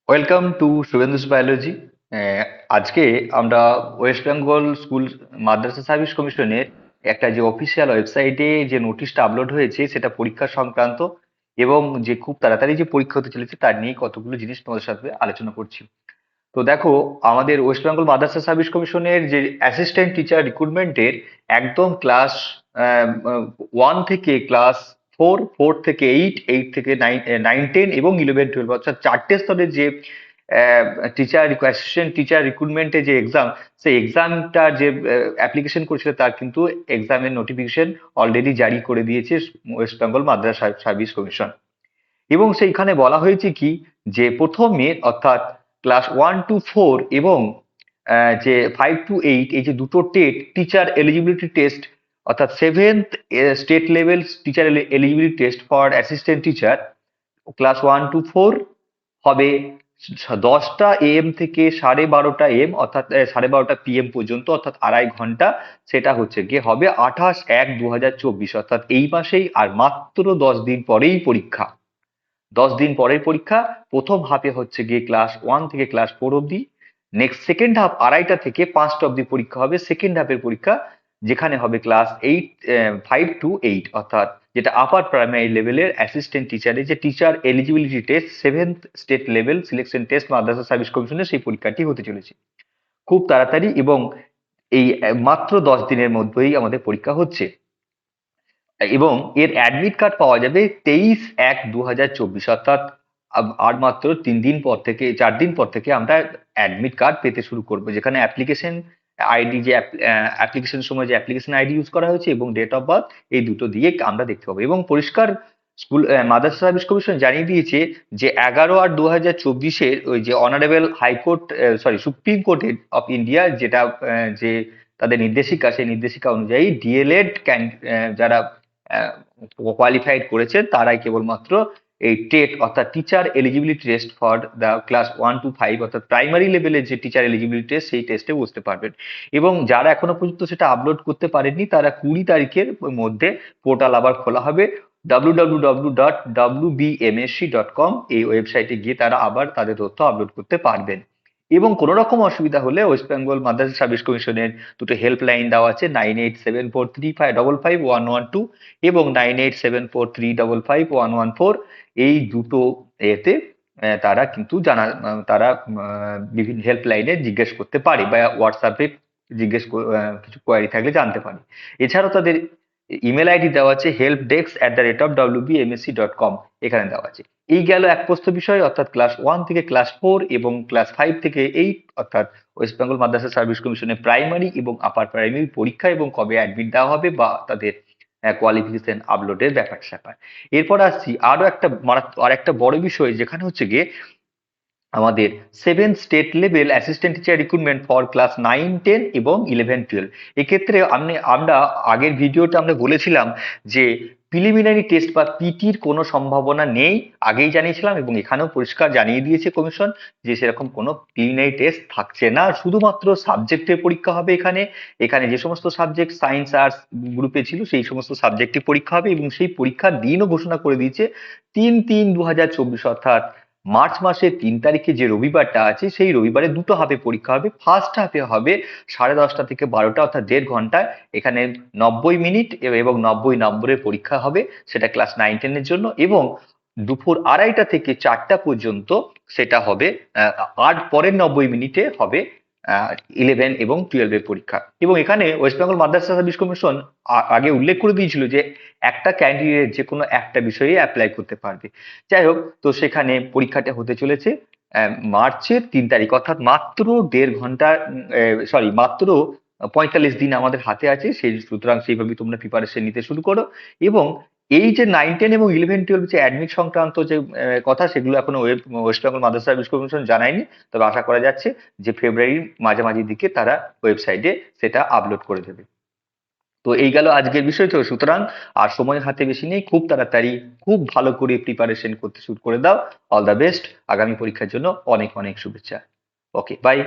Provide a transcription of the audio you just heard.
Welcome to শুভেন্দুস biology. আজকে আমরা West Bengal school মাদ্রাসা service কমিশনের একটা যে অফিসিয়াল ওয়েবসাইটে যে নোটিশটা আপলোড হয়েছে সেটা পরীক্ষা সংক্রান্ত এবং যে খুব তাড়াতাড়ি যে পরীক্ষা হতে চলেছে তার নিয়ে কতগুলো জিনিস তোমাদের সাথে আলোচনা করছি। তো দেখো, আমাদের ওয়েস্ট বেঙ্গল মাদ্রাসা সার্ভিস কমিশনের যে অ্যাসিস্ট্যান্ট টিচার রিক্রুটমেন্টের একদম ক্লাস 1 থেকে ক্লাস 4, 4 থেকে 8, 8 থেকে 9, 9, 10 এবং 11, 12 অর্থাৎ 4টে স্তরের যে টিচার অ্যাসিস্ট্যান্ট টিচার রিক্রুটমেন্টের যে এক্সাম, সেই এক্সামটা যে অ্যাপ্লিকেশন করেছিল তার কিন্তু এক্সামের নোটিফিকেশন অলরেডি জারি করে দিয়েছে ওয়েস্ট বেঙ্গল মাদ্রাসা সার্ভিস কমিশন। এবং সেইখানে বলা হয়েছে কি, যে প্রথমে অর্থাৎ ক্লাস 1 to 4 এবং যে 5 to 8, এই যে দুটো টিচার এলিজিবিলিটি টেস্ট, অর্থাৎ seventh state level teacher eligibility test for assistant teacher class 1 to 4 হবে 10টা AM থেকে 12:30 AM, অর্থাৎ 12:30 PM পর্যন্ত, অর্থাৎ 2.5 ঘন্টা। সেটা হচ্ছে গিয়ে হবে 28/1/2024, অর্থাৎ এই মাসেই, আর মাত্র 10 দিন পরেই পরীক্ষা। 10 দিন পরের পরীক্ষা। প্রথম হাফে হচ্ছে গিয়ে ক্লাস 1 থেকে ক্লাস 4 অব্দি। নেক্সট সেকেন্ড হাফ 2:30 থেকে 5টা অব্দি পরীক্ষা হবে, সেকেন্ড হাফের পরীক্ষা, যেখানে হবে ক্লাস 5 to 8, অর্থাৎ যেটা আপার প্রাইমারি লেভেলের অ্যাসিস্ট্যান্ট টিচারের যে teacher eligibility test, seventh state level selection test Madrasa service কমিশনের, সেই পরীক্ষাটি হতে চলেছে খুব তাড়াতাড়ি। এবং এই মাত্র 10 দিনের মধ্যেই আমাদের পরীক্ষা হচ্ছে এবং এর অ্যাডমিট কার্ড পাওয়া যাবে 23/1/2024, অর্থাৎ আর মাত্র 3 দিন পর থেকে, 4 দিন পর থেকে আমরা অ্যাডমিট কার্ড পেতে শুরু করবো, যেখানে অ্যাপ্লিকেশন আইডি, যে অ্যাপ্লিকেশনের সময় যে অ্যাপ্লিকেশন আইডি ইউজ করা হয়েছে এবং ডেট অফ বার্থ, এই দুটো দিয়ে আমরা দেখতে পাবো। এবং পরিষ্কার স্কুল মাদ্রাসা সার্ভিস কমিশন জানিয়ে দিয়েছে যে 11/8/2024 ওই যে honourable high court, sorry, supreme court of India, যেটা যে তাদের নির্দেশিকা, সেই নির্দেশিকা অনুযায়ী ডিএলএড যারা কোয়ালিফাইড করেছে তারাই কেবলমাত্র এই টেট, অর্থাৎ teacher eligibility test for the class 1 to 5, অর্থাৎ প্রাইমারি লেভেলের যে টিচার এলিজিবিলিটি টেস্ট, সেই টেস্টে বসতে পারবেন। এবং যারা এখনো পর্যন্ত সেটা আপলোড করতে পারেননি, তারা 20 তারিখের মধ্যে পোর্টাল আবার খোলা হবে, www.wbmsc.com, এই ওয়েবসাইটে গিয়ে তারা আবার তাদের তথ্য আপলোড করতে পারবেন। এবং কোনো রকম অসুবিধা হলে ওয়েস্ট বেঙ্গল মাদ্রাসা সার্ভিস কমিশনের দুটো হেল্পলাইন দেওয়া আছে, 9874355112 এবং 9874355114। এই দুটো এতে তারা কিন্তু তারা বিভিন্ন হেল্পলাইনে জিজ্ঞেস করতে পারে বা হোয়াটসঅ্যাপে কিছু কোয়ারি থাকলে জানতে পারে। এছাড়াও তাদের ইমেল আইডি দেওয়া আছে helpdesk@wbmsc.com, এখানে দেওয়া আছে। এই গেল এক প্রস্থ বিষয়, অর্থাৎ ক্লাস 1 থেকে ক্লাস 4 এবং ক্লাস 5 থেকে 8, অর্থাৎ ওয়েস্ট বেঙ্গল মাদ্রাসা সার্ভিস কমিশনের প্রাইমারি এবং আপার প্রাইমারি পরীক্ষা এবং কবে অ্যাডমিট দেওয়া হবে বা তাদের কোয়ালিফিকেশন আপলোডের ব্যাপার স্যাপার। এরপর আসছি আর একটা বড় বিষয়, যেখানে হচ্ছে গিয়ে আমাদের seventh state level assistant teacher recruitment for class 9, 10 এবং 11, 12। এক্ষেত্রে আমরা আগের ভিডিওতে আমরা বলেছিলাম যে প্রিলিমিনারি টেস্ট বা পিটির কোনো সম্ভাবনা নেই, আগেই জানিয়েছিলাম, এবং এখানেও পরিষ্কার জানিয়ে দিয়েছে কমিশন যে সেরকম কোনো প্রিলিমিনারি টেস্ট থাকছে না, শুধুমাত্র সাবজেক্টের পরীক্ষা হবে। এখানে এখানে যে সমস্ত সাবজেক্ট সায়েন্স আর্টস গ্রুপে ছিল, সেই সমস্ত সাবজেক্টে পরীক্ষা হবে এবং সেই পরীক্ষার দিনও ঘোষণা করে দিয়েছে 3/3/2024, অর্থাৎ মার্চ মাসের 3 তারিখে যে রবিবারটা আছে, সেই রবিবারে দুটো হাফে পরীক্ষা হবে। ফার্স্ট হাফে হবে 10:30 থেকে 12টা, অর্থাৎ 1.5 ঘন্টায়। এখানে 90 মিনিট এবং 90 নম্বরের পরীক্ষা হবে, সেটা ক্লাস 9, 10-এর জন্য। এবং দুপুর 2:30 থেকে 4টা পর্যন্ত সেটা হবে, আর পরের 90 মিনিটে হবে 11 এবং 12-এর পরীক্ষা। এবং এখানে ওয়েস্ট বেঙ্গল মাদ্রাসা সার্ভিস কমিশন আগে উল্লেখ করে দিয়েছিল যে একটা ক্যান্ডিডেট যে কোনো একটা বিষয়ে অ্যাপ্লাই করতে পারবে। যাই হোক, তো সেখানে পরীক্ষাটা হতে চলেছে মার্চের 3 তারিখ, অর্থাৎ মাত্র 1.5 ঘন্টা, সরি, মাত্র 45 দিন আমাদের হাতে আছে। সুতরাং সেইভাবে তোমরা প্রিপারেশন নিতে শুরু করো। এবং এই যে 9, 10 এবং 11, 12 যে অ্যাডমিট সংক্রান্ত যে কথা, সেগুলো এখনো ওয়েস্ট বেঙ্গল মাদ্রাসা সার্ভিস কমিশন জানায়নি। তবে আশা করা যাচ্ছে যে ফেব্রুয়ারির মাঝামাঝি দিকে তারা ওয়েবসাইটে সেটা আপলোড করে দেবে। তো এই গেল আজকের বিষয়। তো সুতরাং আর সময় হাতে বেশি নেই, খুব তাড়াতাড়ি খুব ভালো করে প্রিপারেশন করতে শুরু করে দাও। অল দ্য বেস্ট, আগামী পরীক্ষার জন্য অনেক অনেক শুভেচ্ছা। ওকে, বাই।